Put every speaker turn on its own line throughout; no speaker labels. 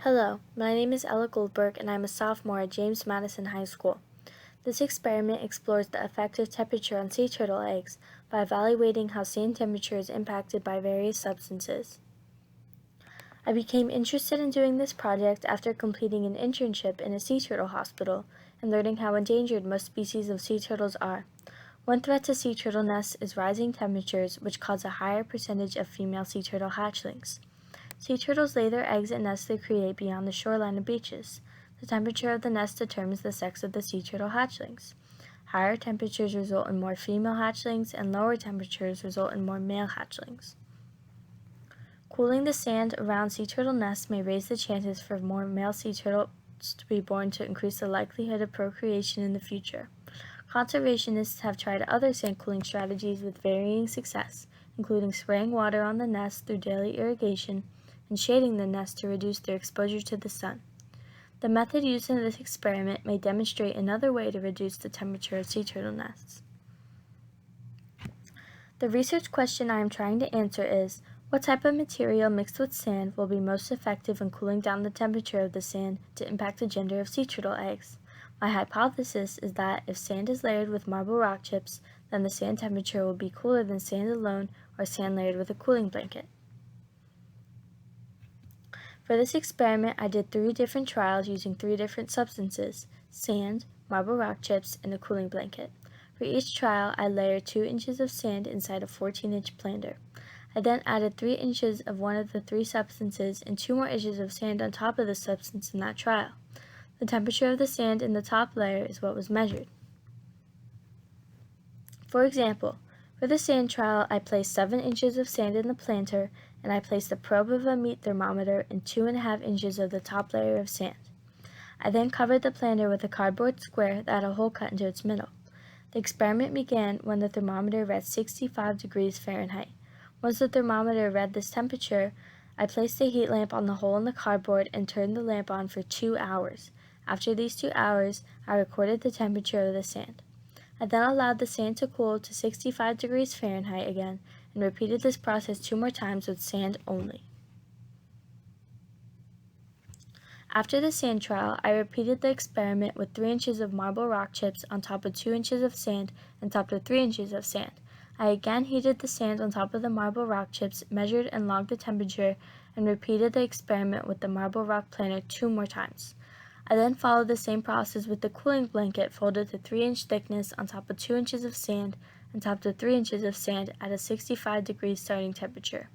Hello, my name is Ella Goldberg and I'm a sophomore at James Madison High School. This experiment explores the effect of temperature on sea turtle eggs by evaluating how sand temperature is impacted by various substances. I became interested in doing this project after completing an internship in a sea turtle hospital and learning how endangered most species of sea turtles are. One threat to sea turtle nests is rising temperatures, which cause a higher percentage of female sea turtle hatchlings. Sea turtles lay their eggs in nests they create beyond the shoreline of beaches. The temperature of the nest determines the sex of the sea turtle hatchlings. Higher temperatures result in more female hatchlings, and lower temperatures result in more male hatchlings. Cooling the sand around sea turtle nests may raise the chances for more male sea turtles to be born to increase the likelihood of procreation in the future. Conservationists have tried other sand cooling strategies with varying success, including spraying water on the nest through daily irrigation and shading the nest to reduce their exposure to the sun. The method used in this experiment may demonstrate another way to reduce the temperature of sea turtle nests. The research question I am trying to answer is, what type of material mixed with sand will be most effective in cooling down the temperature of the sand to impact the gender of sea turtle eggs? My hypothesis is that if sand is layered with marble rock chips, then the sand temperature will be cooler than sand alone or sand layered with a cooling blanket. For this experiment, I did 3 different trials using 3 different substances: sand, marble rock chips, and a cooling blanket. For each trial, I layered 2 inches of sand inside a 14-inch planter. I then added 3 inches of one of the 3 substances and 2 more inches of sand on top of the substance in that trial. The temperature of the sand in the top layer is what was measured. For example, for the sand trial, I placed 7 inches of sand in the planter, and I placed the probe of a meat thermometer in 2.5 inches of the top layer of sand. I then covered the planter with a cardboard square that had a hole cut into its middle. The experiment began when the thermometer read 65 degrees Fahrenheit. Once the thermometer read this temperature, I placed a heat lamp on the hole in the cardboard and turned the lamp on for 2 hours. After these 2 hours, I recorded the temperature of the sand. I then allowed the sand to cool to 65 degrees Fahrenheit again and repeated this process 2 more times with sand only. After the sand trial, I repeated the experiment with 3 inches of marble rock chips on top of 2 inches of sand and topped with 3 inches of sand. I again heated the sand on top of the marble rock chips, measured and logged the temperature, and repeated the experiment with the marble rock planter 2 more times. I then followed the same process with the cooling blanket folded to 3-inch thickness on top of 2 inches of sand and topped with 3 inches of sand at a 65 degrees starting temperature.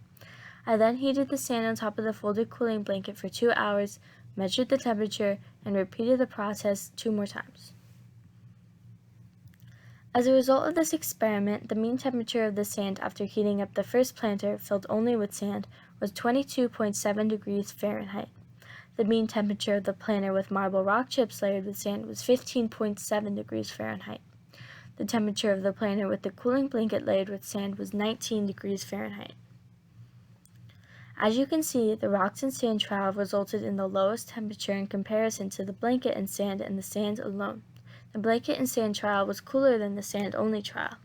I then heated the sand on top of the folded cooling blanket for 2 hours, measured the temperature, and repeated the process 2 more times. As a result of this experiment, the mean temperature of the sand after heating up the first planter filled only with sand was 22.7 degrees Fahrenheit. The mean temperature of the planter with marble rock chips layered with sand was 15.7 degrees Fahrenheit. The temperature of the planter with the cooling blanket layered with sand was 19 degrees Fahrenheit. As you can see, the rocks and sand trial resulted in the lowest temperature in comparison to the blanket and the sand alone. The blanket and sand trial was cooler than the sand-only trial.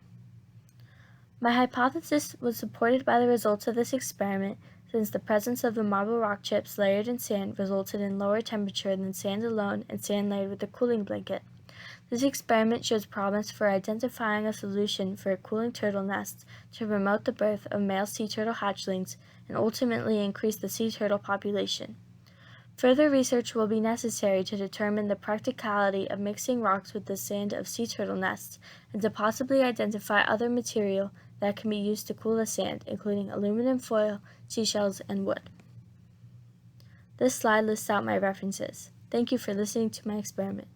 My hypothesis was supported by the results of this experiment, since the presence of the marble rock chips layered in sand resulted in lower temperature than sand alone and sand layered with a cooling blanket. This experiment shows promise for identifying a solution for cooling turtle nests to promote the birth of male sea turtle hatchlings and ultimately increase the sea turtle population. Further research will be necessary to determine the practicality of mixing rocks with the sand of sea turtle nests and to possibly identify other material that can be used to cool the sand, including aluminum foil, seashells, and wood. This slide lists out my references. Thank you for listening to my experiment.